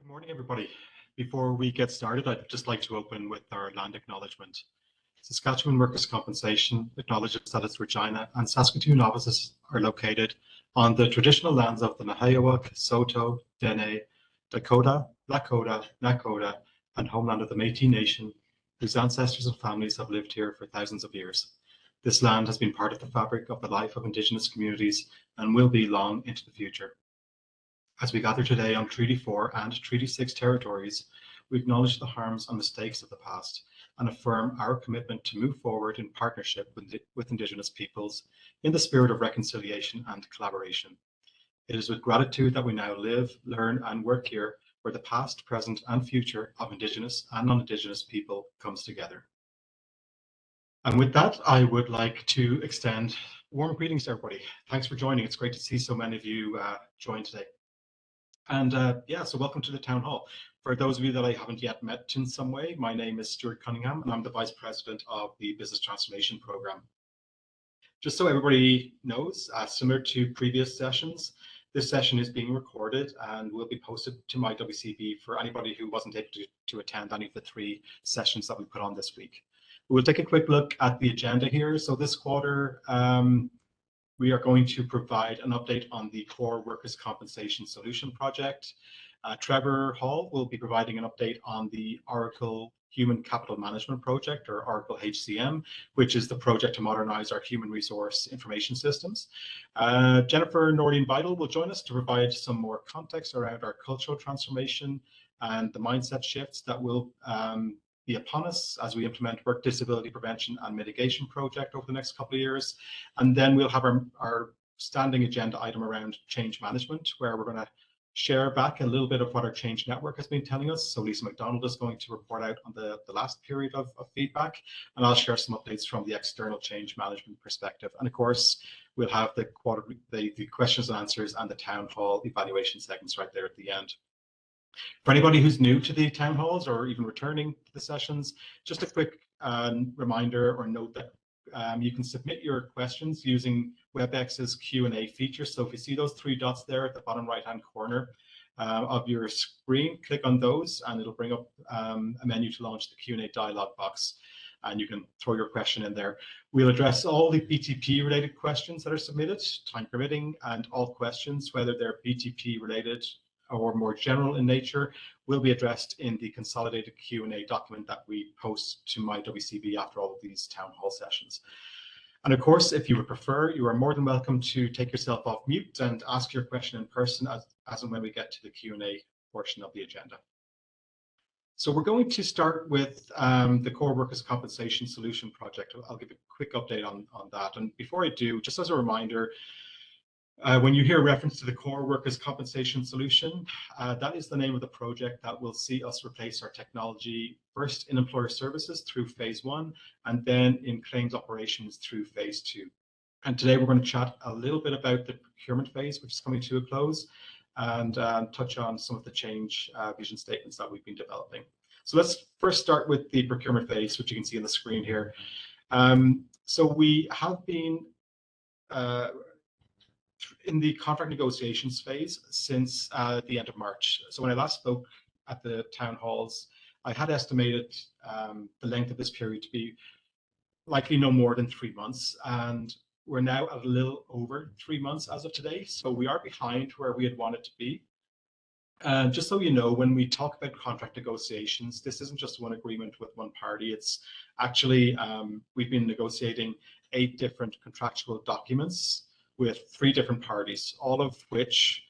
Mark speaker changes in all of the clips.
Speaker 1: Good morning, everybody. Before we get started, I'd just like to open with our land acknowledgement. Saskatchewan Workers' Compensation acknowledges that its Regina and Saskatoon offices are located on the traditional lands of the Nahiawak, Saulteaux, Dene, Dakota, Lakota, Nakota, and homeland of the Métis Nation, whose ancestors and families have lived here for thousands of years. This land has been part of the fabric of the life of Indigenous communities and will be long into the future. As we gather today on Treaty 4 and Treaty 6 territories, we acknowledge the harms and mistakes of the past and affirm our commitment to move forward in partnership with Indigenous peoples in the spirit of reconciliation and collaboration. It is with gratitude that we now live, learn, and work here, where the past, present, and future of Indigenous and non-Indigenous people comes together. And with that, I would like to extend warm greetings to everybody. Thanks for joining. It's great to see so many of you join today. And so welcome to the Town Hall. For those of you that I haven't yet met in some way, my name is Stuart Cunningham, and I'm the Vice President of the Business Transformation Program. Just so everybody knows, similar to previous sessions, this session is being recorded and will be posted to my WCB for anybody who wasn't able to attend any of the 3 sessions that we put on this week. We'll take a quick look at the agenda here. So this quarter, we are going to provide an update on the Core Workers' Compensation Solution Project. Trevor Hall will be providing an update on the Oracle Human Capital Management Project, or Oracle HCM, which is the project to modernize our human resource information systems. Jennifer Noreen-Vidal will join us to provide some more context around our cultural transformation and the mindset shifts that will be upon us as we implement work disability prevention and mitigation project over the next couple of years. And then we'll have our standing agenda item around change management, where we're going to share back a little bit of what our change network has been telling us. So Lisa McDonald is going to report out on the last period of feedback, and I'll share some updates from the external change management perspective. And of course, we'll have the questions and answers and the town hall evaluation segments right there at the end. For anybody who's new to the town halls or even returning to the sessions, just a quick reminder or note that you can submit your questions using WebEx's Q&A feature. So if you see those 3 dots there at the bottom right-hand corner of your screen, click on those and it'll bring up a menu to launch the Q&A dialog box, and you can throw your question in there. We'll address all the BTP related questions that are submitted, time permitting, and all questions, whether they're BTP related or more general in nature, will be addressed in the consolidated Q&A document that we post to my WCB after all of these town hall sessions. And of course, if you would prefer, you are more than welcome to take yourself off mute and ask your question in person as and when we get to the Q&A portion of the agenda. So we're going to start with the Core Workers' Compensation Solution Project. I'll give a quick update on that. And before I do, just as a reminder, when you hear reference to the Core Workers' Compensation Solution, that is the name of the project that will see us replace our technology first in employer services through phase 1 and then in claims operations through phase 2. And today we're going to chat a little bit about the procurement phase, which is coming to a close, and touch on some of the change vision statements that we've been developing. So let's first start with the procurement phase, which you can see on the screen here. So we have been in the contract negotiations phase since the end of March. So when I last spoke at the town halls, I had estimated the length of this period to be likely no more than 3 months, and we're now at a little over 3 months as of today. So we are behind where we had wanted to be. Just so you know, when we talk about contract negotiations, this isn't just one agreement with one party. It's actually, we've been negotiating 8 different contractual documents with 3 different parties, all of which,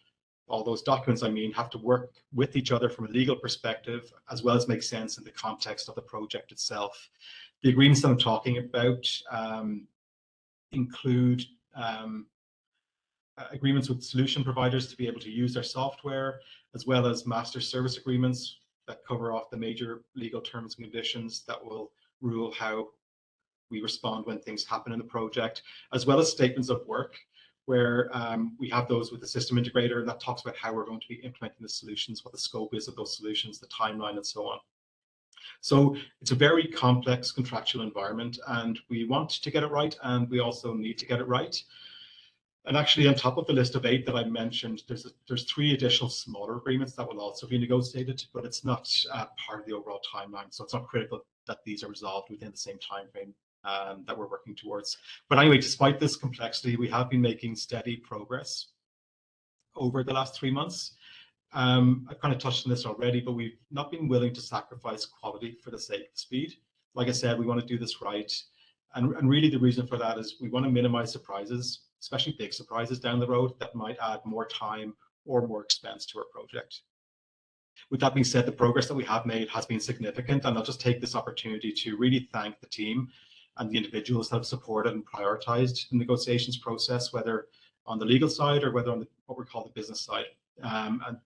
Speaker 1: all those documents, I mean, have to work with each other from a legal perspective, as well as make sense in the context of the project itself. The agreements that I'm talking about include agreements with solution providers to be able to use their software, as well as master service agreements that cover off the major legal terms and conditions that will rule how we respond when things happen in the project, as well as statements of work, where we have those with the system integrator, and that talks about how we're going to be implementing the solutions, what the scope is of those solutions, the timeline, and so on. So it's a very complex contractual environment, and we want to get it right, and we also need to get it right. And actually, on top of the list of 8 that I mentioned, there's 3 additional smaller agreements that will also be negotiated, but it's not part of the overall timeline. So it's not critical that these are resolved within the same time frame that we're working towards. But anyway, despite this complexity, we have been making steady progress over the last 3 months. I've kind of touched on this already, but we've not been willing to sacrifice quality for the sake of speed. Like I said, we want to do this right. And really the reason for that is we want to minimize surprises, especially big surprises down the road that might add more time or more expense to our project. With that being said, the progress that we have made has been significant, and I'll just take this opportunity to really thank the team and the individuals that have supported and prioritized the negotiations process, whether on the legal side or whether on what we call the business side. And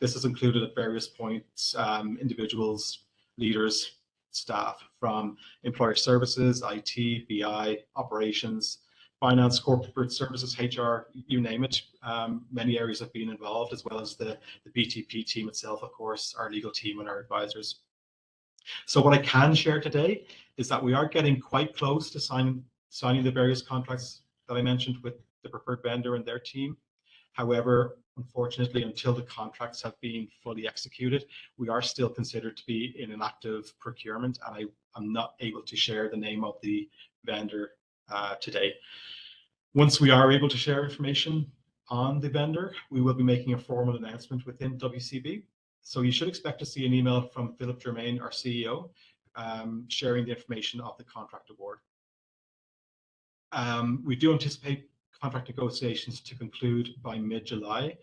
Speaker 1: this has included at various points individuals, leaders, staff from employer services, IT, BI, operations, finance, corporate services, HR, you name it. Many areas have been involved, as well as the BTP team itself, of course, our legal team and our advisors. So what I can share today is that we are getting quite close to signing the various contracts that I mentioned with the preferred vendor and their team. However, unfortunately, until the contracts have been fully executed, we are still considered to be in an active procurement, and I'm not able to share the name of the vendor today. Once we are able to share information on the vendor, we will be making a formal announcement within WCB. So you should expect to see an email from Philip Germain, our CEO, sharing the information of the contract award. We do anticipate contract negotiations to conclude by mid-July.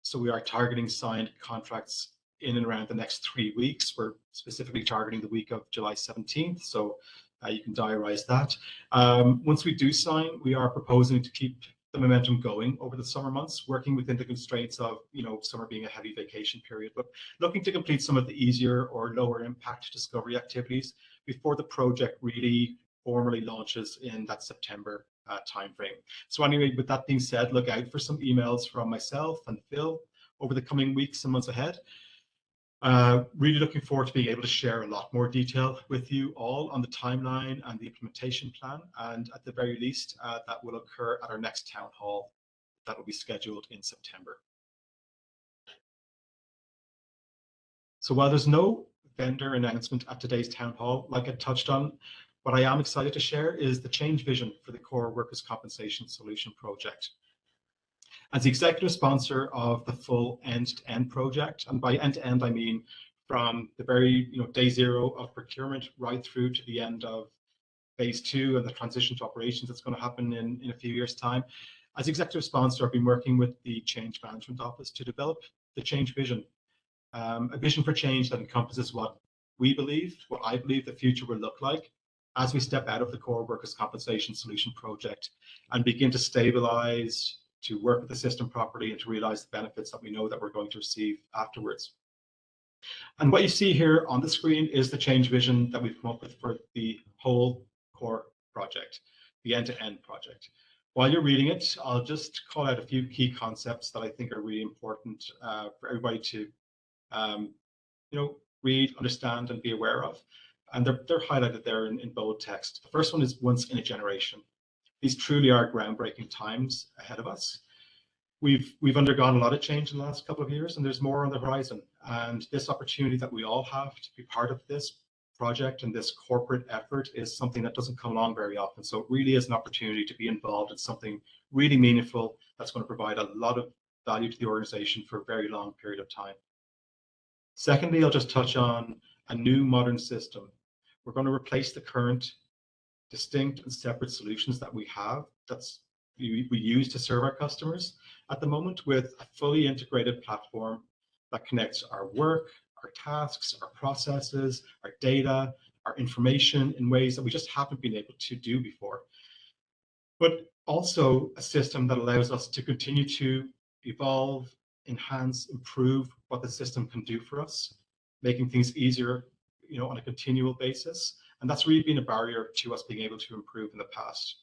Speaker 1: So we are targeting signed contracts in and around the next 3 weeks. We're specifically targeting the week of July 17th. So you can diarize that. Once we do sign, we are proposing to keep the momentum going over the summer months, working within the constraints of, summer being a heavy vacation period, but looking to complete some of the easier or lower impact discovery activities before the project really formally launches in that September timeframe. So anyway, with that being said, look out for some emails from myself and Phil over the coming weeks and months ahead. Really looking forward to being able to share a lot more detail with you all on the timeline and the implementation plan. And at the very least, that will occur at our next town hall that will be scheduled in September. So while there's no vendor announcement at today's town hall, like I touched on, what I am excited to share is the change vision for the core workers' compensation solution project. As the executive sponsor of the full end-to-end project, and by end-to-end I mean from the very day zero of procurement right through to the end of phase 2 and the transition to operations that's going to happen in a few years' time. As executive sponsor, I've been working with the Change Management Office to develop the change vision, a vision for change that encompasses what I believe the future will look like as we step out of the core workers' compensation solution project and begin to stabilize, to work with the system properly, and to realize the benefits that we know that we're going to receive afterwards. And what you see here on the screen is the change vision that we've come up with for the whole core project, the end-to-end project. While you're reading it, I'll just call out a few key concepts that I think are really important for everybody to read, understand, and be aware of. And they're highlighted there in bold text. The first one is once in a generation. These truly are groundbreaking times ahead of us. We've undergone a lot of change in the last couple of years, and there's more on the horizon. And this opportunity that we all have to be part of this project and this corporate effort is something that doesn't come along very often. So it really is an opportunity to be involved in something really meaningful that's going to provide a lot of value to the organization for a very long period of time. Secondly, I'll just touch on a new modern system. We're going to replace the current distinct and separate solutions that we have we use to serve our customers at the moment with a fully integrated platform that connects our work, our tasks, our processes, our data, our information in ways that we just haven't been able to do before. But also a system that allows us to continue to evolve, enhance, improve what the system can do for us, making things easier, on a continual basis. And that's really been a barrier to us being able to improve in the past.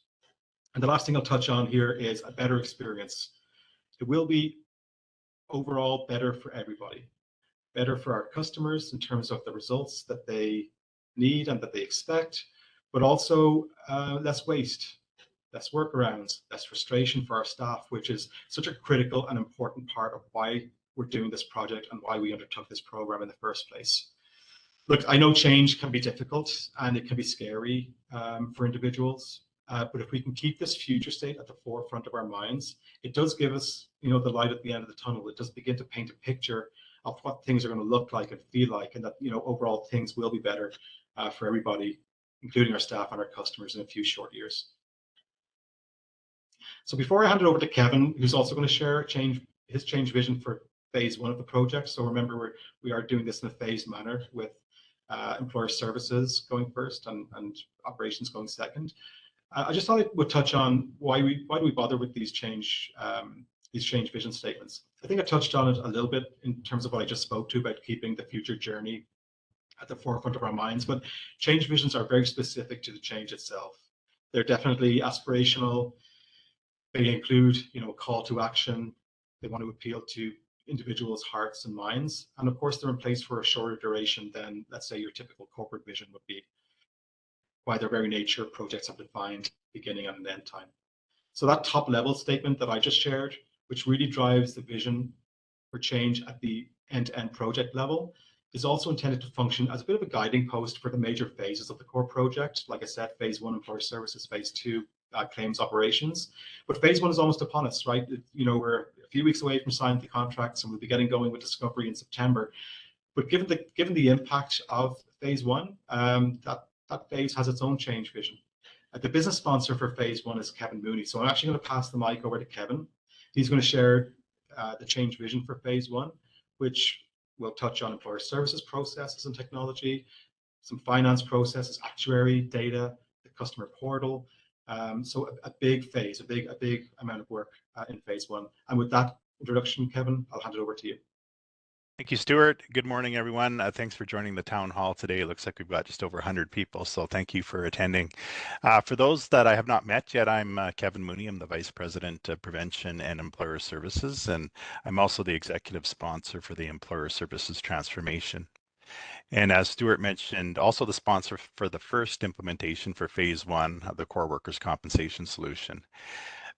Speaker 1: And the last thing I'll touch on here is a better experience. It will be overall better for everybody, better for our customers in terms of the results that they need and that they expect, but also less waste, less workarounds, less frustration for our staff, which is such a critical and important part of why we're doing this project and why we undertook this program in the first place. Look, I know change can be difficult and it can be scary for individuals, but if we can keep this future state at the forefront of our minds, it does give us, the light at the end of the tunnel. It does begin to paint a picture of what things are going to look like and feel like, and that, overall things will be better for everybody, including our staff and our customers in a few short years. So before I hand it over to Kevin, who's also going to share his change vision for phase one of the project. So remember, we are doing this in a phased manner with employer services going first and operations going second. I just thought I would touch on why do we bother with these change vision statements. I think I touched on it a little bit in terms of what I just spoke to about keeping the future journey at the forefront of our minds, but change visions are very specific to the change itself. They're definitely aspirational. They include, a call to action. They want to appeal to individuals' hearts and minds. And of course, they're in place for a shorter duration than, let's say, your typical corporate vision would be. By their very nature, projects have defined beginning and an end time. So that top level statement that I just shared, which really drives the vision for change at the end-to-end project level, is also intended to function as a bit of a guiding post for the major phases of the core project. Like I said, phase one, employer services, phase two, claims operations. But phase one is almost upon us, right? We're a few weeks away from signing the contracts and we'll be getting going with discovery in September. But given the impact of phase one, that phase has its own change vision. The business sponsor for phase one is Kevin Mooney. So I'm actually going to pass the mic over to Kevin. He's going to share the change vision for phase one, which will touch on employer services processes and technology, some finance processes, actuary, data, the customer portal. So a big phase, a big amount of work in phase one. And with that introduction, Kevin, I'll hand it over to you.
Speaker 2: Thank you, Stuart. Good morning, everyone. Thanks for joining the town hall today. It looks like we've got just over 100 people, so thank you for attending. For those that I have not met yet, I'm Kevin Mooney. I'm the Vice President of Prevention and Employer Services, and I'm also the executive sponsor for the Employer Services Transformation. And as Stuart mentioned, also the sponsor for the first implementation for phase one of the core workers' compensation solution.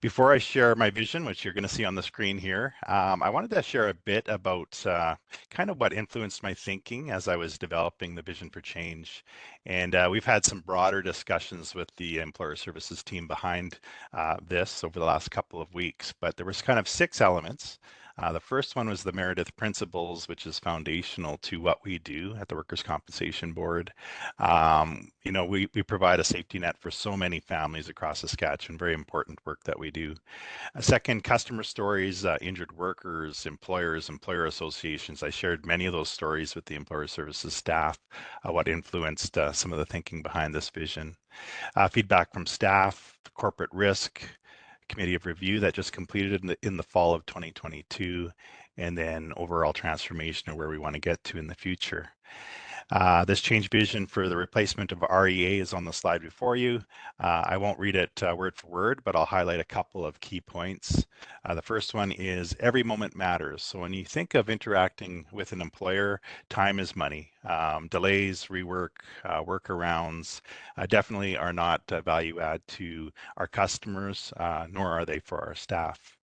Speaker 2: Before I share my vision, which you're going to see on the screen here, I wanted to share a bit about kind of what influenced my thinking as I was developing the vision for change. And we've had some broader discussions with the employer services team behind this over the last couple of weeks, but there was kind of 6 elements. The first one was the Meredith Principles, which is foundational to what we do at the Workers' Compensation Board. We provide a safety net for so many families across Saskatchewan, very important work that we do. Second, customer stories, injured workers, employers, employer associations. I shared many of those stories with the employer services staff, what influenced some of the thinking behind this vision. Feedback from staff, corporate risk, committee of review that just completed in the fall of 2022, and then overall transformation of where we want to get to in the future. This change vision for the replacement of REA is on the slide before you. I won't read it word for word, but I'll highlight a couple of key points. The first one is every moment matters. So when you think of interacting with an employer, time is money. Delays, rework, workarounds definitely are not value add to our customers, nor are they for our staff.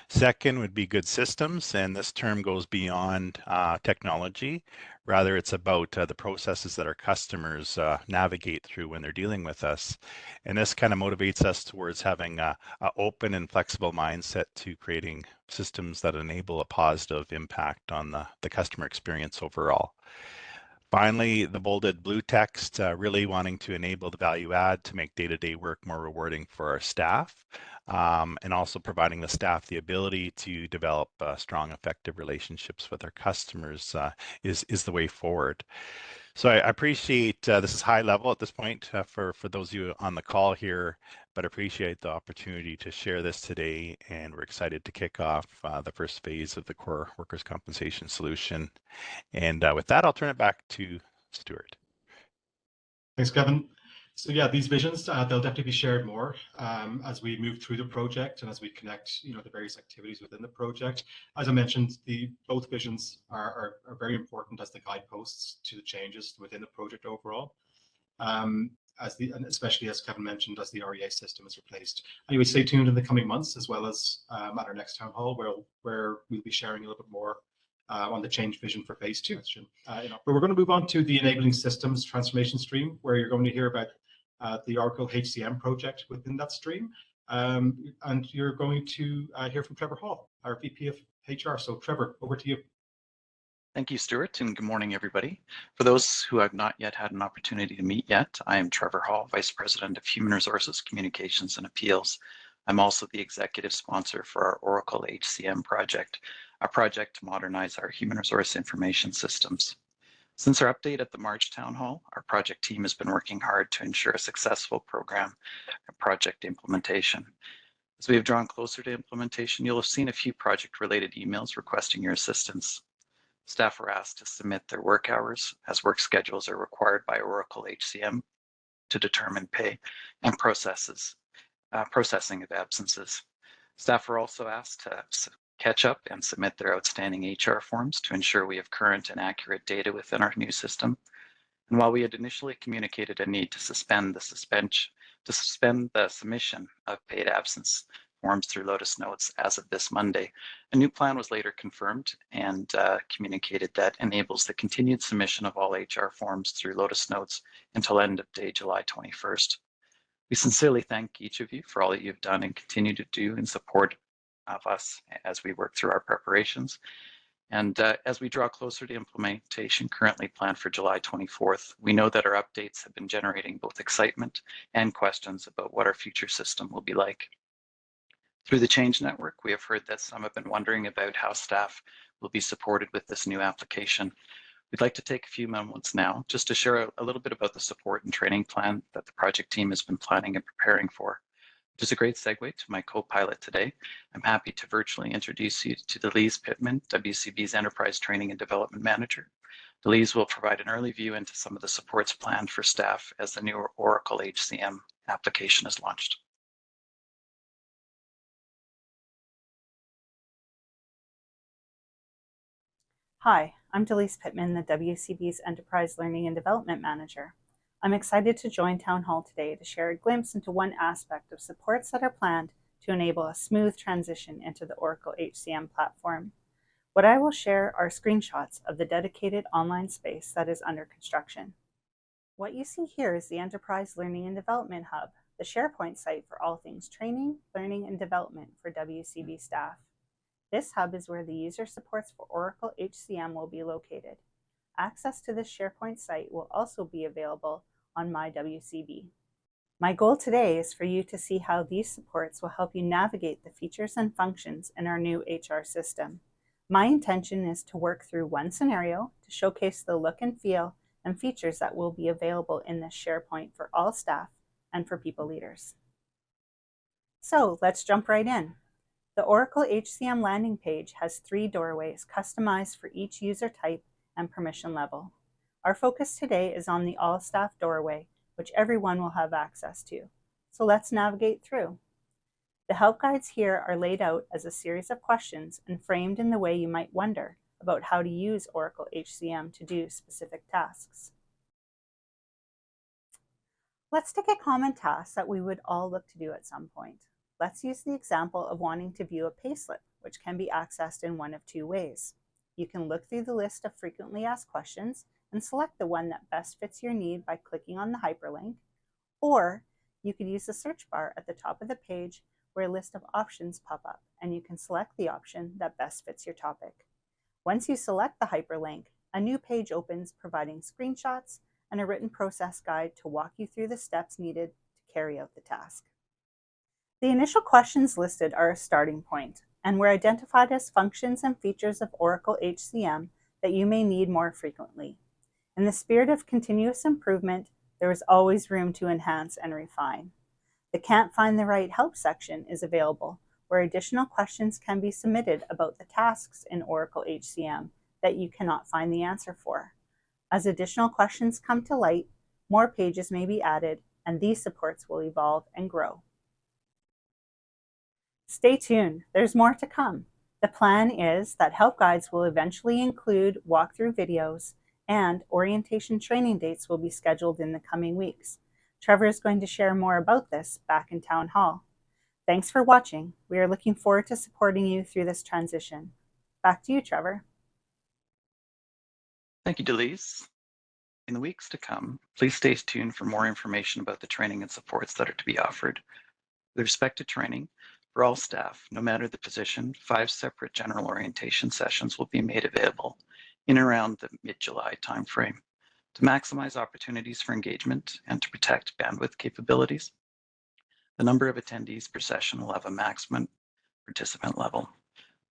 Speaker 2: Second would be good systems, and this term goes beyond technology. Rather, it's about the processes that our customers navigate through when they're dealing with us. And this kind of motivates us towards having an open and flexible mindset to creating systems that enable a positive impact on the customer experience overall. Finally, the bolded blue text, really wanting to enable the value add to make day-to-day work more rewarding for our staff, and also providing the staff the ability to develop strong, effective relationships with our customers is the way forward. So I appreciate this is high level at this point for those of you on the call here, but appreciate the opportunity to share this today, and we're excited to kick off the first phase of the core workers' compensation solution. And with that, I'll turn it back to Stuart.
Speaker 1: Thanks, Kevin. So yeah, these visions, they'll definitely be shared more as we move through the project and as we connect, the various activities within the project. As I mentioned, both visions are very important as the guideposts to the changes within the project overall. and especially as Kevin mentioned, as the REA system is replaced. Anyway, stay tuned in the coming months, as well as at our next town hall, where we'll be sharing a little bit more on the change vision for phase 2. But we're going to move on to the enabling systems transformation stream, where you're going to hear about the Oracle HCM project within that stream. And you're going to hear from Trevor Hall, our VP of HR. So Trevor, over to you.
Speaker 3: Thank you, Stuart, and good morning, everybody. For those who have not yet had an opportunity to meet yet, I am Trevor Hall, Vice President of Human Resources, Communications, and Appeals. I'm also the executive sponsor for our Oracle HCM project, a project to modernize our human resource information systems. Since our update at the March Town Hall, our project team has been working hard to ensure a successful program and project implementation. As we have drawn closer to implementation, you'll have seen a few project-related emails requesting your assistance. Staff are asked to submit their work hours, as work schedules are required by Oracle HCM to determine pay and processing of absences. Staff are also asked to catch up and submit their outstanding HR forms to ensure we have current and accurate data within our new system. And while we had initially communicated a need to suspend the submission of paid absence forms through Lotus Notes as of this Monday, a new plan was later confirmed and communicated that enables the continued submission of all HR forms through Lotus Notes until end of day July 21st. We sincerely thank each of you for all that you've done and continue to do in support of us as we work through our preparations. And as we draw closer to implementation currently planned for July 24th, we know that our updates have been generating both excitement and questions about what our future system will be like. Through the Change Network, we have heard that some have been wondering about how staff will be supported with this new application. We'd like to take a few moments now just to share a little bit about the support and training plan that the project team has been planning and preparing for. Which is a great segue to my co-pilot today. I'm happy to virtually introduce you to Delise Pittman, WCB's Enterprise Training and Development Manager. Delise will provide an early view into some of the supports planned for staff as the new Oracle HCM application is launched.
Speaker 4: Hi, I'm Delise Pittman, the WCB's Enterprise Learning and Development Manager. I'm excited to join Town Hall today to share a glimpse into one aspect of supports that are planned to enable a smooth transition into the Oracle HCM platform. What I will share are screenshots of the dedicated online space that is under construction. What you see here is the Enterprise Learning and Development Hub, the SharePoint site for all things training, learning, and development for WCB staff. This hub is where the user supports for Oracle HCM will be located. Access to this SharePoint site will also be available on My WCB. My goal today is for you to see how these supports will help you navigate the features and functions in our new HR system. My intention is to work through one scenario to showcase the look and feel and features that will be available in this SharePoint for all staff and for people leaders. So let's jump right in. The Oracle HCM landing page has 3 doorways customized for each user type and permission level. Our focus today is on the all staff doorway, which everyone will have access to. So let's navigate through. The help guides here are laid out as a series of questions and framed in the way you might wonder about how to use Oracle HCM to do specific tasks. Let's take a common task that we would all look to do at some point. Let's use the example of wanting to view a payslip, which can be accessed in one of 2 ways. You can look through the list of frequently asked questions and select the one that best fits your need by clicking on the hyperlink, or you could use the search bar at the top of the page where a list of options pop up, and you can select the option that best fits your topic. Once you select the hyperlink, a new page opens providing screenshots and a written process guide to walk you through the steps needed to carry out the task. The initial questions listed are a starting point and were identified as functions and features of Oracle HCM that you may need more frequently. In the spirit of continuous improvement, there is always room to enhance and refine. The Can't Find the Right Help section is available, where additional questions can be submitted about the tasks in Oracle HCM that you cannot find the answer for. As additional questions come to light, more pages may be added, and these supports will evolve and grow. Stay tuned, there's more to come. The plan is that help guides will eventually include walkthrough videos, and orientation training dates will be scheduled in the coming weeks. Trevor is going to share more about this back in Town Hall. Thanks for watching. We are looking forward to supporting you through this transition. Back to you, Trevor.
Speaker 3: Thank you, Delise. In the weeks to come, please stay tuned for more information about the training and supports that are to be offered. With respect to training, for all staff, no matter the position, 5 separate general orientation sessions will be made available in and around the mid-July timeframe to maximize opportunities for engagement and to protect bandwidth capabilities. The number of attendees per session will have a maximum participant level.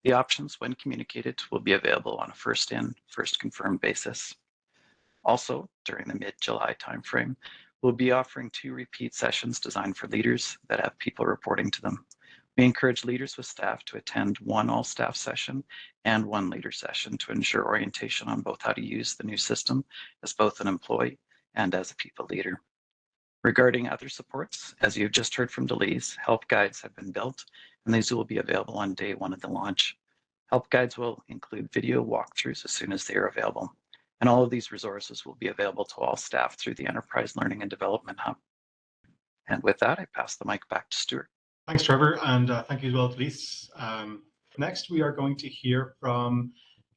Speaker 3: The options, when communicated, will be available on a first in, first confirmed basis. Also, during the mid-July timeframe, we'll be offering 2 repeat sessions designed for leaders that have people reporting to them. We encourage leaders with staff to attend 1 all-staff session and 1 leader session to ensure orientation on both how to use the new system as both an employee and as a people leader. Regarding other supports, as you've just heard from Delise, help guides have been built, and these will be available on day 1 of the launch. Help guides will include video walkthroughs as soon as they are available. And all of these resources will be available to all staff through the Enterprise Learning and Development Hub. And with that, I pass the mic back to Stuart.
Speaker 1: Thanks, Trevor, and thank you as well, Delise. Next, we are going to hear from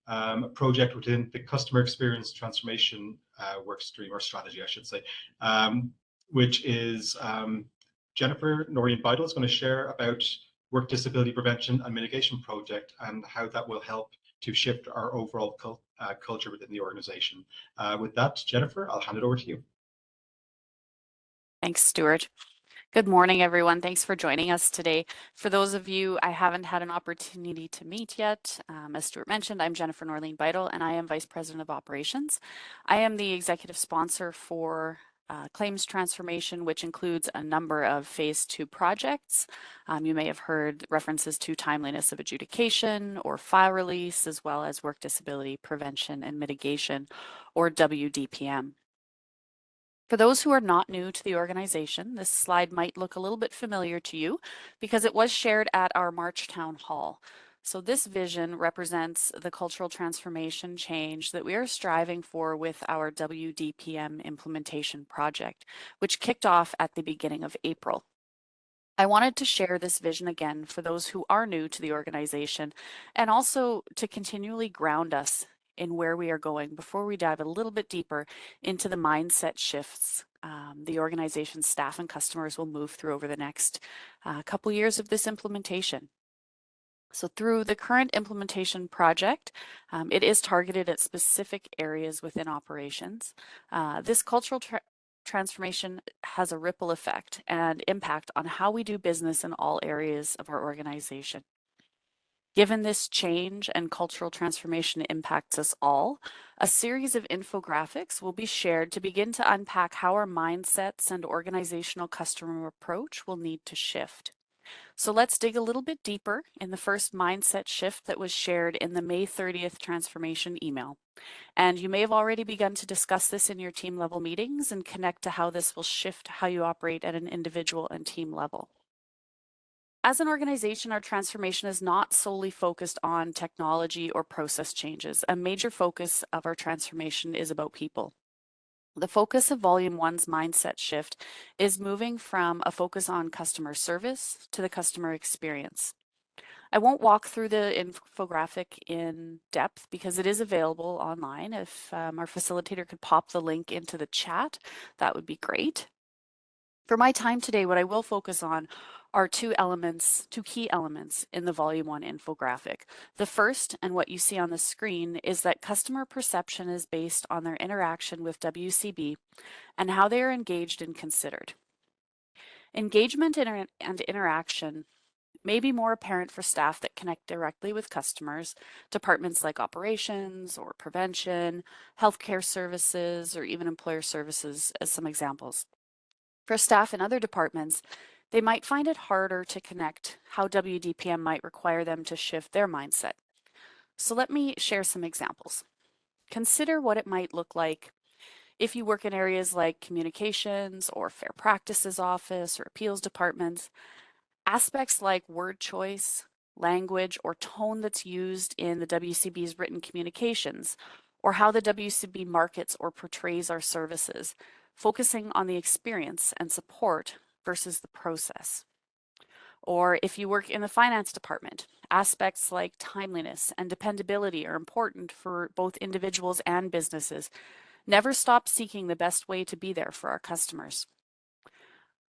Speaker 1: a project within the Customer Experience Transformation workstream, or strategy, I should say, which is Jennifer Noreen-Beidel is going to share about Work Disability Prevention and Mitigation Project and how that will help to shift our overall culture within the organization. With that, Jennifer, I'll hand it over to you.
Speaker 5: Thanks, Stuart. Good morning, everyone. Thanks for joining us today. For those of you I haven't had an opportunity to meet yet, as Stuart mentioned, I'm Jennifer Noreen-Beidel, and I am Vice President of Operations. I am the executive sponsor for claims transformation, which includes a number of phase 2 projects. You may have heard references to timeliness of adjudication or file release, as well as work disability prevention and mitigation, or WDPM. For those who are not new to the organization, this slide might look a little bit familiar to you because it was shared at our March Town Hall. So this vision represents the cultural transformation change that we are striving for with our WDPM implementation project, which kicked off at the beginning of April. I wanted to share this vision again for those who are new to the organization, and also to continually ground us in where we are going before we dive a little bit deeper into the mindset shifts the organization's staff and customers will move through over the next couple years of this implementation. So through the current implementation project, it is targeted at specific areas within operations. This cultural transformation has a ripple effect and impact on how we do business in all areas of our organization. Given this change and cultural transformation impacts us all, a series of infographics will be shared to begin to unpack how our mindsets and organizational customer approach will need to shift. So let's dig a little bit deeper in the first mindset shift that was shared in the May 30th transformation email. And you may have already begun to discuss this in your team level meetings and connect to how this will shift how you operate at an individual and team level. As an organization, our transformation is not solely focused on technology or process changes. A major focus of our transformation is about people. The focus of Volume 1's mindset shift is moving from a focus on customer service to the customer experience. I won't walk through the infographic in depth because it is available online. If our facilitator could pop the link into the chat, that would be great. For my time today, what I will focus on are two key elements in the Volume 1 infographic. The first, and what you see on the screen, is that customer perception is based on their interaction with WCB and how they are engaged and considered. Engagement and interaction may be more apparent for staff that connect directly with customers, departments like operations or prevention, healthcare services, or even employer services as some examples. For staff in other departments, they might find it harder to connect how WDPM might require them to shift their mindset. So let me share some examples. Consider what it might look like if you work in areas like communications or fair practices office or appeals departments. Aspects like word choice, language, or tone that's used in the WCB's written communications, or how the WCB markets or portrays our services. focusing on the experience and support versus the process. Or if you work in the finance department, aspects like timeliness and dependability are important for both individuals and businesses. Never stop seeking the best way to be there for our customers.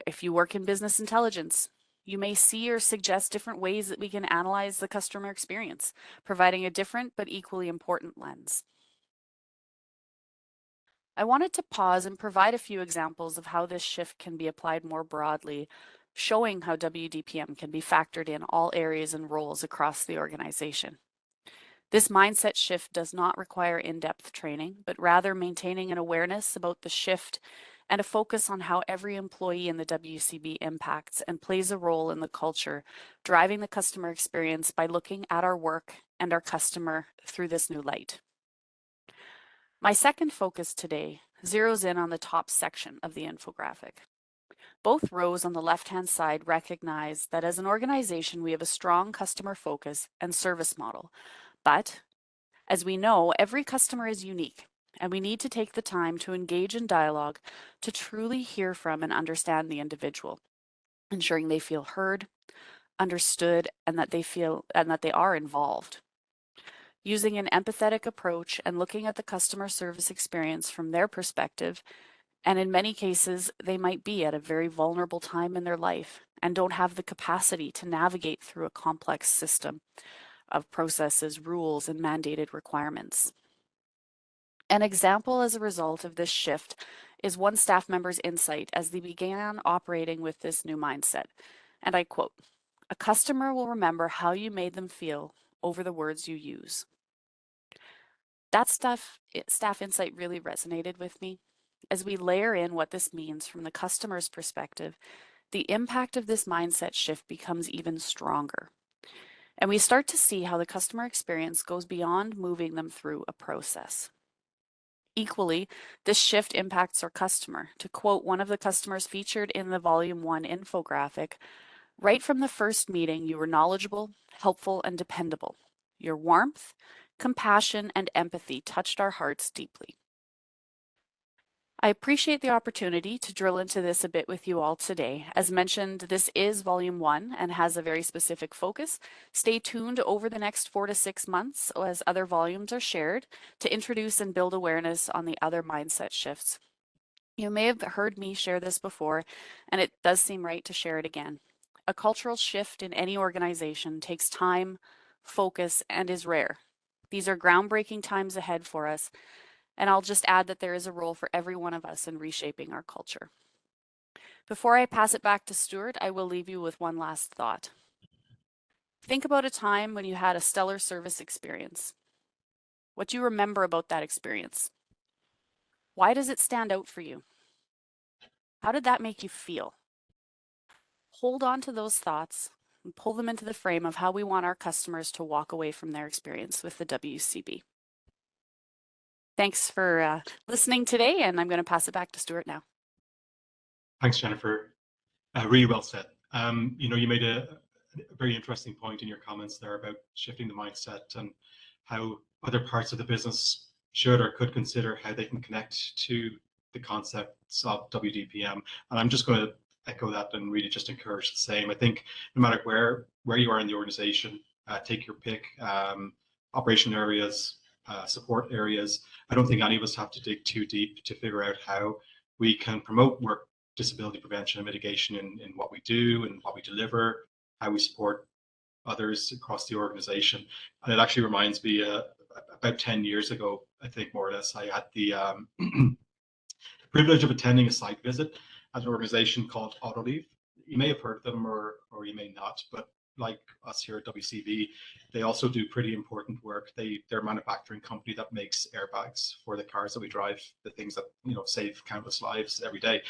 Speaker 5: If you work in business intelligence, you may see or suggest different ways that we can analyze the customer experience, providing a different but equally important lens. I wanted to pause and provide a few examples of how this shift can be applied more broadly, showing how WDPM can be factored in all areas and roles across the organization. This mindset shift does not require in-depth training, but rather maintaining an awareness about the shift and a focus on how every employee in the WCB impacts and plays a role in the culture, driving the customer experience by looking at our work and our customer through this new light. My second focus today zeroes in on the top section of the infographic. Both rows on the left-hand side recognize that as an organization, we have a strong customer focus and service model. But as we know, every customer is unique, and we need to take the time to engage in dialogue to truly hear from and understand the individual, ensuring they feel heard, understood, and that they are involved. Using an empathetic approach and looking at the customer service experience from their perspective, and in many cases, they might be at a very vulnerable time in their life and don't have the capacity to navigate through a complex system of processes, rules, and mandated requirements. An example as a result of this shift is one staff member's insight as they began operating with this new mindset. And I quote, "A customer will remember how you made them feel over the words you use." That staff insight really resonated with me. As we layer in what this means from the customer's perspective, the impact of this mindset shift becomes even stronger. And we start to see how the customer experience goes beyond moving them through a process. Equally, this shift impacts our customer. To quote one of the customers featured in the Volume 1 infographic, "Right from the first meeting, you were knowledgeable, helpful, and dependable. Your warmth, compassion, and empathy touched our hearts deeply." I appreciate the opportunity to drill into this a bit with you all today. As mentioned, this is Volume 1 and has a very specific focus. Stay tuned over the next 4 to 6 months as other volumes are shared to introduce and build awareness on the other mindset shifts. You may have heard me share this before, and it does seem right to share it again. A cultural shift in any organization takes time, focus, and is rare. These are groundbreaking times ahead for us, and I'll just add that there is a role for every one of us in reshaping our culture. Before I pass it back to Stuart, I will leave you with one last thought. Think about a time when you had a stellar service experience. What do you remember about that experience? Why does it stand out for you? How did that make you feel? Hold on to those thoughts and pull them into the frame of how we want our customers to walk away from their experience with the WCB. Thanks for listening today, and I'm going to pass it back to Stuart now.
Speaker 1: Thanks, Jennifer. Really well said. You made a very interesting point in your comments there about shifting the mindset and how other parts of the business should or could consider how they can connect to the concepts of WDPM. And I'm just going to echo that and really just encourage the same. I think no matter where you are in the organization, take your pick, operation areas, support areas. I don't think any of us have to dig too deep to figure out how we can promote work disability prevention and mitigation in what we do and what we deliver, how we support others across the organization. And it actually reminds me about 10 years ago, I think more or less, I had the privilege of attending a site visit at an organization called Autoleave. You may have heard of them or you may not, but like us here at WCB, they also do pretty important work. They're a manufacturing company that makes airbags for the cars that we drive, the things that save countless lives every day.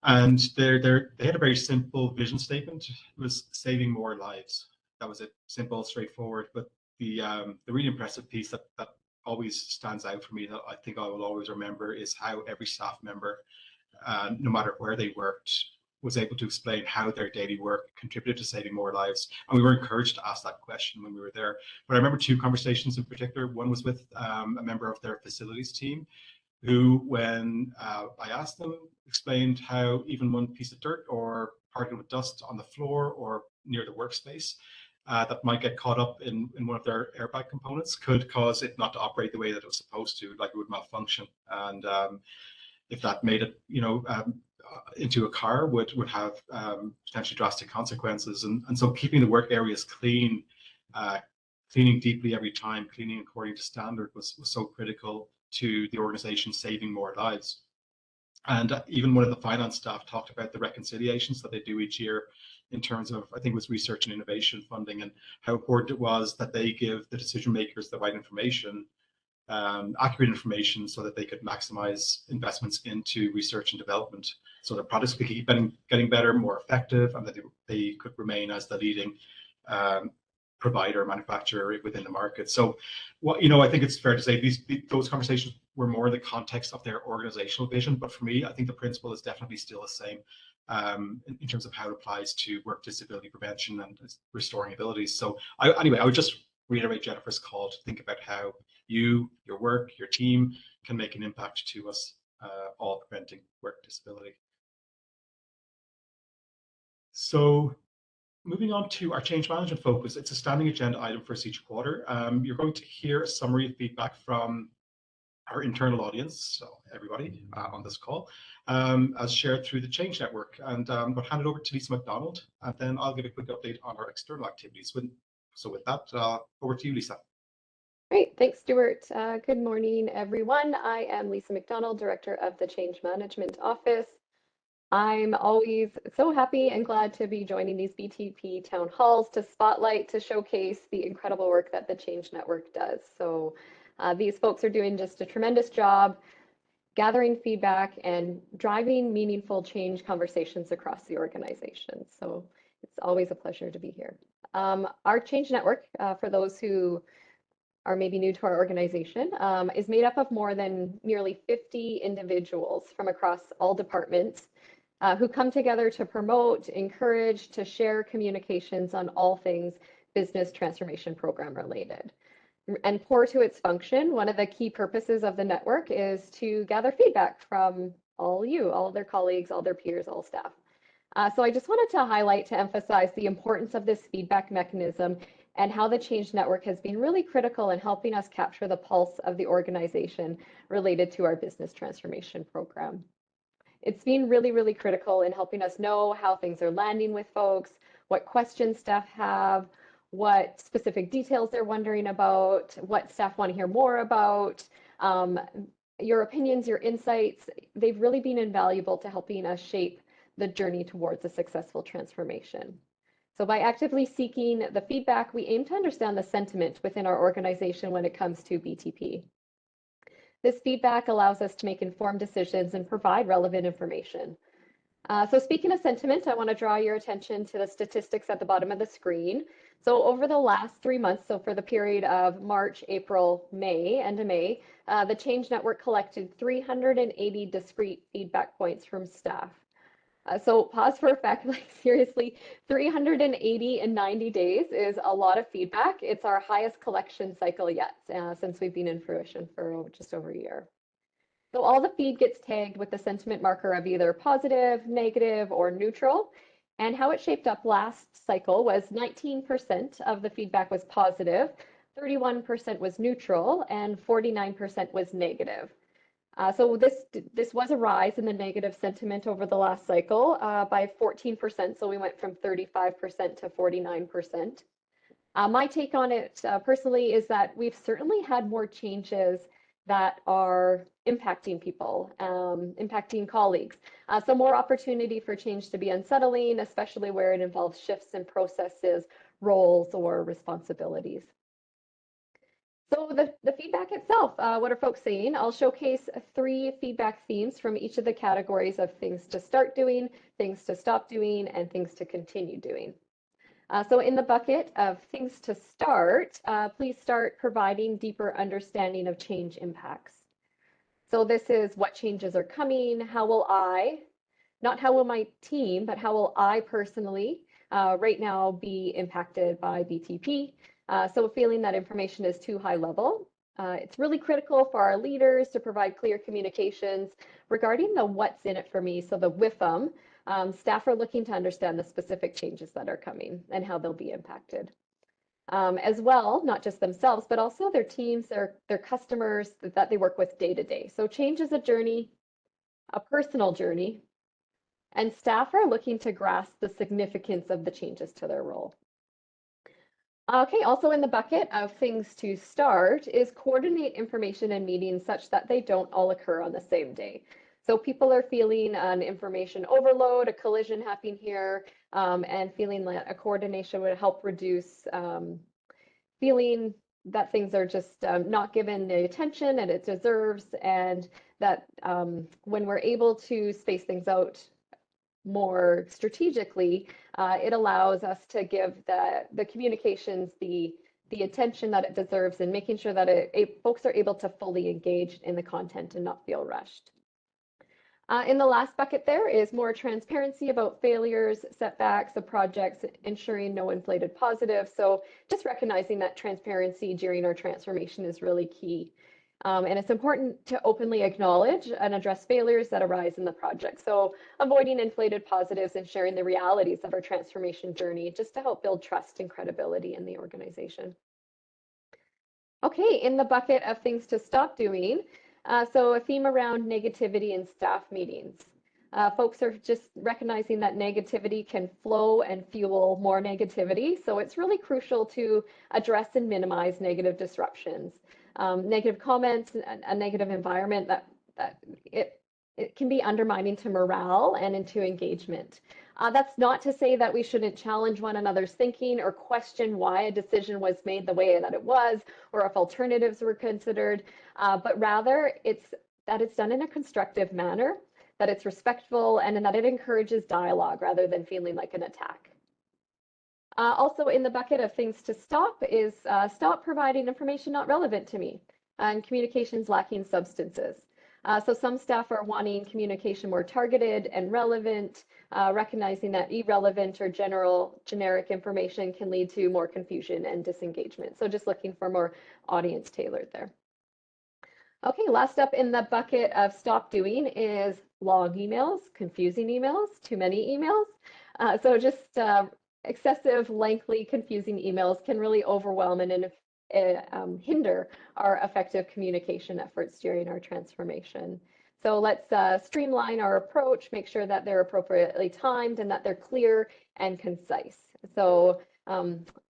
Speaker 1: And they had a very simple vision statement. It was saving more lives. That was it. Simple, straightforward. But the really impressive piece that always stands out for me, that I think I will always remember, is how every staff member, no matter where they worked, was able to explain how their daily work contributed to saving more lives. And we were encouraged to ask that question when we were there. But I remember two conversations in particular. One was with a member of their facilities team, who, when I asked them, explained how even one piece of dirt or particle of dust on the floor or near the workspace that might get caught up in one of their airbag components could cause it not to operate the way that it was supposed to, like it would malfunction. And if that made it, into a car would have potentially drastic consequences. And so keeping the work areas clean, cleaning deeply every time, cleaning according to standard was so critical to the organization saving more lives. And even one of the finance staff talked about the reconciliations that they do each year in terms of, I think it was research and innovation funding, and how important it was that they give the decision makers the right information, accurate information, so that they could maximize investments into research and development, so their products could keep getting better, more effective, and that they could remain as the leading provider, manufacturer within the market. So, I think it's fair to say those conversations were more in the context of their organizational vision. But for me, I think the principle is definitely still the same in terms of how it applies to work disability prevention and restoring abilities. So, anyway, I would just reiterate Jennifer's call to think about how you, your work, your team can make an impact to us all preventing work disability. So, moving on to our change management focus, it's a standing agenda item for us each quarter. You're going to hear a summary of feedback from our internal audience, so everybody on this call, as shared through the Change Network. And we'll hand it over to Lisa McDonald, and then I'll give a quick update on our external activities. So with that, over to you, Lisa.
Speaker 6: Great, thanks, Stuart. Good morning, everyone. I am Lisa McDonald, Director of the Change Management Office. I'm always so happy and glad to be joining these BTP Town Halls to spotlight, to showcase the incredible work that the Change Network does. So these folks are doing just a tremendous job gathering feedback and driving meaningful change conversations across the organization. So it's always a pleasure to be here. Our Change Network, for those who are maybe new to our organization, is made up of more than nearly 50 individuals from across all departments who come together to promote, encourage, to share communications on all things business transformation program related. And core to its function, one of the key purposes of the network is to gather feedback from all of their colleagues, all their peers, all staff. So I just wanted to highlight, to emphasize the importance of this feedback mechanism and how the Change Network has been really critical in helping us capture the pulse of the organization related to our business transformation program. It's been really, really critical in helping us know how things are landing with folks, what questions staff have, what specific details they're wondering about, what staff want to hear more about. Your opinions, your insights, they've really been invaluable to helping us shape the journey towards a successful transformation. So by actively seeking the feedback, we aim to understand the sentiment within our organization when it comes to BTP. This feedback allows us to make informed decisions and provide relevant information. So speaking of sentiment, I want to draw your attention to the statistics at the bottom of the screen. So over the last 3 months, so for the period of March, April, May, end of May, the Change Network collected 380 discrete feedback points from staff. So pause for effect, like seriously, 380 in 90 days is a lot of feedback. It's our highest collection cycle yet since we've been in fruition for just over a year. So all the feed gets tagged with the sentiment marker of either positive, negative, or neutral. And how it shaped up last cycle was 19% of the feedback was positive, 31% was neutral, and 49% was negative. So this was a rise in the negative sentiment over the last cycle by 14%. So we went from 35% to 49%. My take on it personally is that we've certainly had more changes that are impacting people, impacting colleagues. So more opportunity for change to be unsettling, especially where it involves shifts in processes, roles, or responsibilities. So the feedback itself, what are folks saying? I'll showcase 3 feedback themes from each of the categories of things to start doing, things to stop doing, and things to continue doing. So in the bucket of things to start, please start providing deeper understanding of change impacts. So this is what changes are coming, how will I, not how will my team, but how will I personally right now be impacted by BTP? So feeling that information is too high level, It's really critical for our leaders to provide clear communications regarding the what's in it for me, so the WIFM. Staff are looking to understand the specific changes that are coming and how they'll be impacted. As well, not just themselves, but also their teams, their customers that they work with day to day. So change is a journey, a personal journey, and staff are looking to grasp the significance of the changes to their role. Okay, also in the bucket of things to start is coordinate information and meetings such that they don't all occur on the same day. So people are feeling an information overload, a collision happening here, and feeling that a coordination would help reduce feeling that things are just not given the attention that it deserves, and that when we're able to space things out more strategically, it allows us to give the communications the attention that it deserves, and making sure that folks are able to fully engage in the content and not feel rushed. In the last bucket there is more transparency about failures, setbacks of projects, ensuring no inflated positives. So just recognizing that transparency during our transformation is really key. And it's important to openly acknowledge and address failures that arise in the project. So avoiding inflated positives and sharing the realities of our transformation journey, just to help build trust and credibility in the organization. Okay, in the bucket of things to stop doing, so a theme around negativity in staff meetings. Folks are just recognizing that negativity can flow and fuel more negativity. So it's really crucial to address and minimize negative disruptions. Negative comments, a negative environment that it can be undermining to morale and into engagement. That's not to say that we shouldn't challenge one another's thinking or question why a decision was made the way that it was, or if alternatives were considered, but rather that it's done in a constructive manner, that it's respectful, and that it encourages dialogue rather than feeling like an attack. Also in the bucket of things to stop is stop providing information not relevant to me and communications lacking substances. So some staff are wanting communication more targeted and relevant, recognizing that irrelevant or generic information can lead to more confusion and disengagement. So just looking for more audience tailored there. Okay, last up in the bucket of stop doing is long emails, confusing emails, too many emails. So just excessive, lengthy, confusing emails can really overwhelm and hinder our effective communication efforts during our transformation. So let's streamline our approach, make sure that they're appropriately timed and that they're clear and concise. So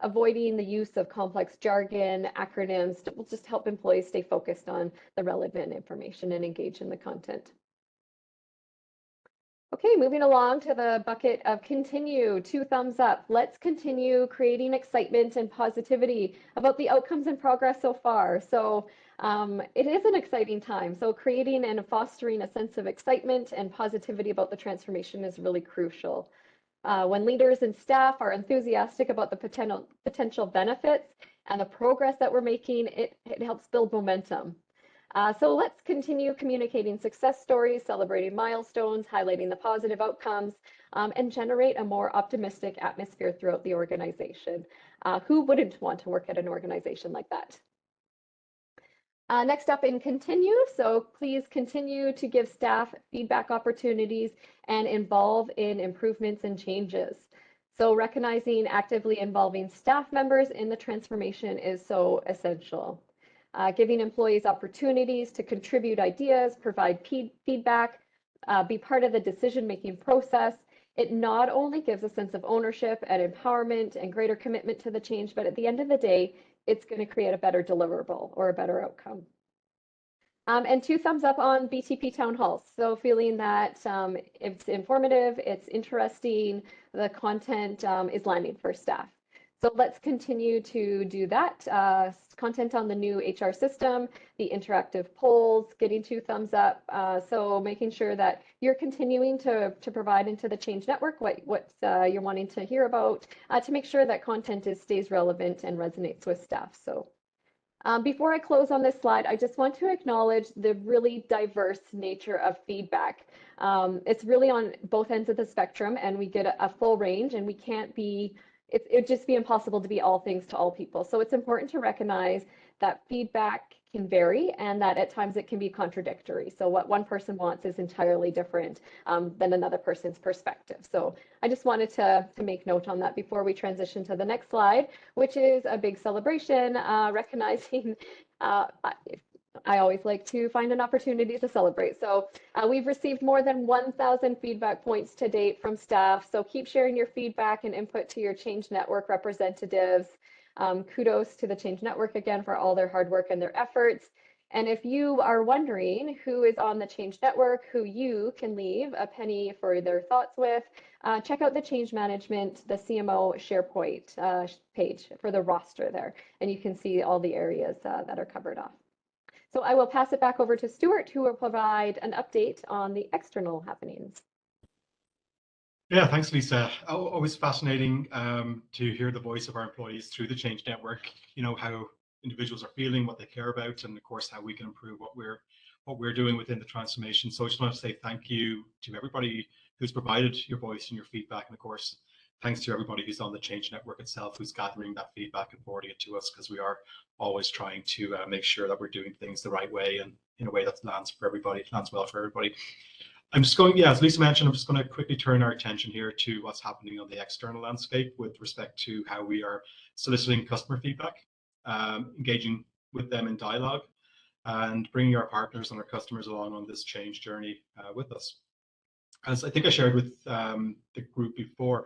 Speaker 6: avoiding the use of complex jargon, acronyms will just help employees stay focused on the relevant information and engage in the content. Okay, moving along to the bucket of continue, 2 thumbs up. Let's continue creating excitement and positivity about the outcomes and progress so far. So it is an exciting time. So creating and fostering a sense of excitement and positivity about the transformation is really crucial. When leaders and staff are enthusiastic about the potential benefits and the progress that we're making, it helps build momentum. So let's continue communicating success stories, celebrating milestones, highlighting the positive outcomes, and generate a more optimistic atmosphere throughout the organization. Who wouldn't want to work at an organization like that? Next up in continue, so please continue to give staff feedback opportunities and involve in improvements and changes. So recognizing actively involving staff members in the transformation is so essential. Giving employees opportunities to contribute ideas, provide feedback, be part of the decision-making process. It not only gives a sense of ownership and empowerment and greater commitment to the change, but at the end of the day, it's going to create a better deliverable or a better outcome. And 2 thumbs up on BTP Town Halls. So feeling that it's informative, it's interesting, the content is landing for staff. So let's continue to do that. Content on the new HR system, the interactive polls, getting 2 thumbs up. So making sure that you're continuing to provide into the Change Network what you're wanting to hear about, to make sure that content stays relevant and resonates with staff. So before I close on this slide, I just want to acknowledge the really diverse nature of feedback. It's really on both ends of the spectrum, and we get a full range, and we can't be it would just be impossible to be all things to all people. So it's important to recognize that feedback can vary and that at times it can be contradictory. So what one person wants is entirely different than another person's perspective. So I just wanted to make note on that before we transition to the next slide, which is a big celebration, recognizing I always like to find an opportunity to celebrate. So we've received more than 1,000 feedback points to date from staff. So keep sharing your feedback and input to your Change Network representatives. Kudos to the Change Network again for all their hard work and their efforts. And if you are wondering who is on the Change Network, who you can leave a penny for their thoughts with, check out the Change Management, the CMO SharePoint page for the roster there. And you can see all the areas that are covered off. So I will pass it back over to Stuart, who will provide an update on the external happenings.
Speaker 1: Yeah, thanks, Lisa. Always fascinating to hear the voice of our employees through the Change Network. You know, how individuals are feeling, what they care about, and of course how we can improve what we're doing within the transformation. So I just want to say thank you to everybody who's provided your voice and your feedback, and of course thanks to everybody who's on the Change Network itself, who's gathering that feedback and forwarding it to us, because we are always trying to make sure that we're doing things the right way and in a way that lands for everybody, lands well for everybody. I'm just going, yeah, as Lisa mentioned, I'm just going to quickly turn our attention here to what's happening on the external landscape with respect to how we are soliciting customer feedback, engaging with them in dialogue, and bringing our partners and our customers along on this change journey with us. As I think I shared with the group before,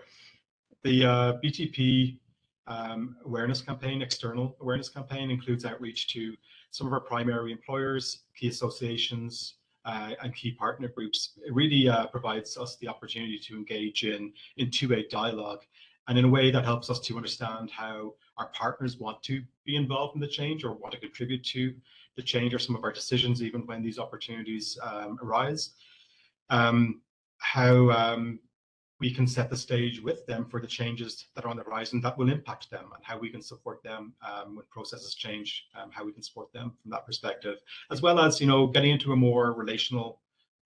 Speaker 1: the BTP awareness campaign, external awareness campaign, includes outreach to some of our primary employers, key associations, and key partner groups. It really provides us the opportunity to engage in two-way dialogue, and in a way that helps us to understand how our partners want to be involved in the change or want to contribute to the change or some of our decisions, even when these opportunities arise. How we can set the stage with them for the changes that are on the horizon that will impact them, and how we can support them when processes change, how we can support them from that perspective, as well as, you know, getting into a more relational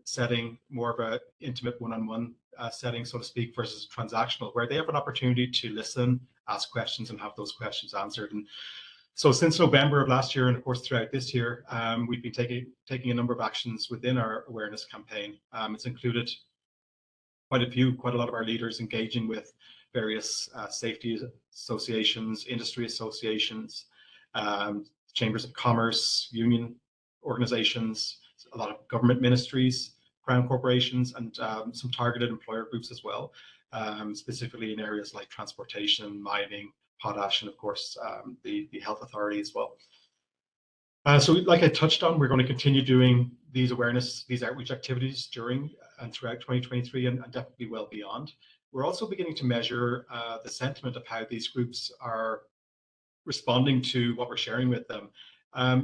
Speaker 1: setting, more of an intimate one-on-one setting, so to speak, versus transactional, where they have an opportunity to listen, ask questions, and have those questions answered. And so since November of last year, and of course throughout this year, we've been taking a number of actions within our awareness campaign. It's included quite a lot of our leaders engaging with various safety associations, industry associations, chambers of commerce, union organizations, a lot of government ministries, crown corporations, and some targeted employer groups as well, specifically in areas like transportation, mining, potash, and of course the health authority as well. So like I touched on, we're going to continue doing these outreach activities during and throughout 2023 and definitely well beyond. We're also beginning to measure the sentiment of how these groups are responding to what we're sharing with them.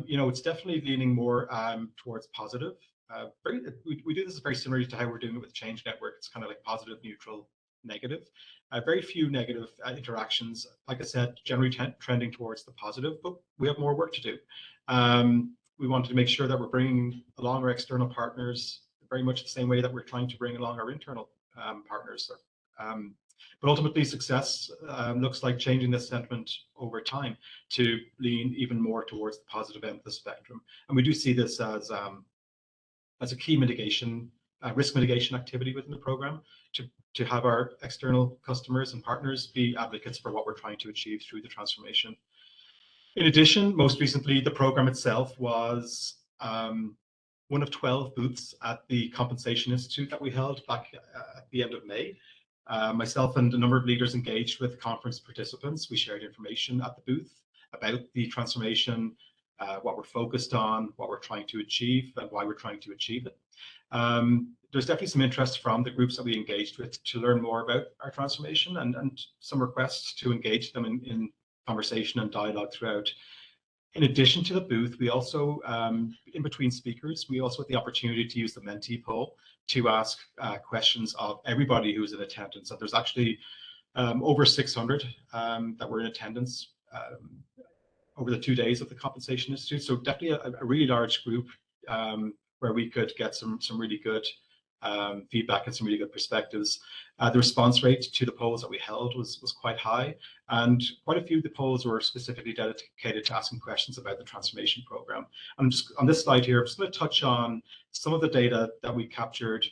Speaker 1: You know, it's definitely leaning more towards positive. We do this very similarly to how we're doing it with Change Network. It's kind of like positive, neutral, negative. Very few negative interactions. Like I said, generally trending towards the positive, but we have more work to do. We wanted to make sure that we're bringing along our external partners very much the same way that we're trying to bring along our internal partners. But ultimately, success looks like changing this sentiment over time to lean even more towards the positive end of the spectrum. And we do see this as a key mitigation, risk mitigation activity within the program, to have our external customers and partners be advocates for what we're trying to achieve through the transformation. In addition, most recently, the program itself was one of 12 booths at the Compensation Institute that we held back at the end of May. Myself and a number of leaders engaged with conference participants. We shared information at the booth about the transformation, what we're focused on, what we're trying to achieve, and why we're trying to achieve it. There's definitely some interest from the groups that we engaged with to learn more about our transformation, and some requests to engage them in conversation and dialogue throughout. In addition to the booth, we also, in between speakers, we also had the opportunity to use the Menti poll to ask questions of everybody who was in attendance. So there's actually over 600 that were in attendance over the 2 days of the Compensation Institute. So definitely a really large group where we could get some really good feedback and some really good perspectives. The response rate to the polls that we held was quite high, and quite a few of the polls were specifically dedicated to asking questions about the transformation program. I'm just on this slide here, I'm just going to touch on some of the data that we captured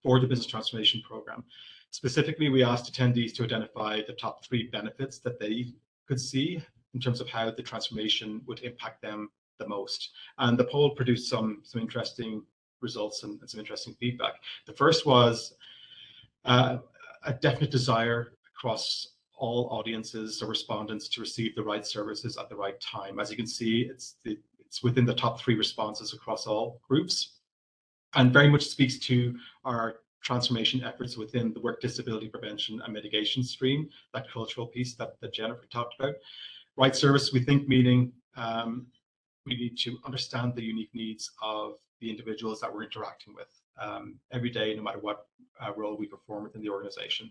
Speaker 1: for the business transformation program. Specifically, we asked attendees to identify the top 3 benefits that they could see in terms of how the transformation would impact them the most. And the poll produced some interesting results and some interesting feedback. The first was a definite desire across all audiences or respondents to receive the right services at the right time. As you can see, it's within the top 3 responses across all groups, and very much speaks to our transformation efforts within the work disability prevention and mitigation stream, that cultural piece that Jennifer talked about. Right service, we think, meaning we need to understand the unique needs of the individuals that we're interacting with every day, no matter what role we perform within the organization.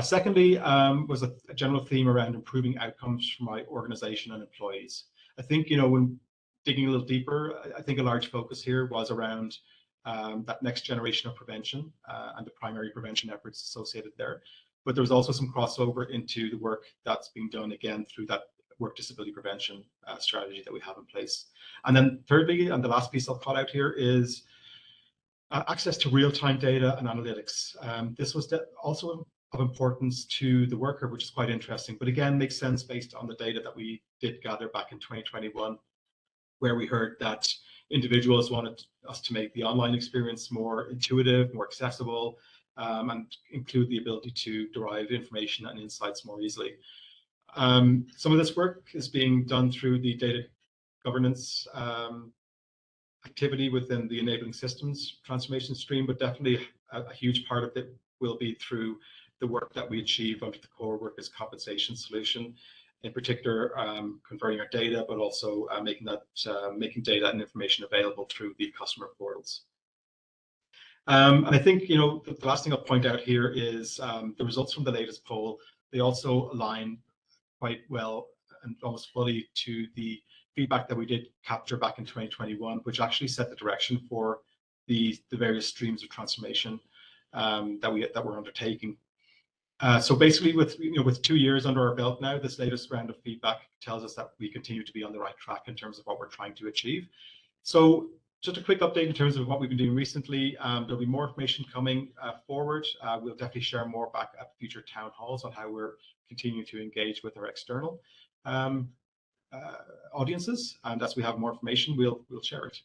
Speaker 1: Secondly, was a general theme around improving outcomes for my organization and employees. I think, when digging a little deeper, I think a large focus here was around that next generation of prevention and the primary prevention efforts associated there. But there was also some crossover into the work that's being done again through that work disability prevention strategy that we have in place. And then thirdly, and the last piece I'll call out here, is access to real-time data and analytics. This was also of importance to the worker, which is quite interesting, but again, makes sense based on the data that we did gather back in 2021, where we heard that individuals wanted us to make the online experience more intuitive, more accessible, and include the ability to derive information and insights more easily. Some of this work is being done through the data governance activity within the enabling systems transformation stream, but definitely a huge part of it will be through the work that we achieve under the core workers' compensation solution, in particular converting our data, but also making data and information available through the customer portals. And I think, the last thing I'll point out here is the results from the latest poll. They also align quite well and almost fully to the feedback that we did capture back in 2021, which actually set the direction for the various streams of transformation that we're undertaking. So basically, with 2 years under our belt now, this latest round of feedback tells us that we continue to be on the right track in terms of what we're trying to achieve. So just a quick update in terms of what we've been doing recently. There'll be more information coming forward. We'll definitely share more back at future town halls on how we're continuing to engage with our external audiences. And as we have more information, we'll share it.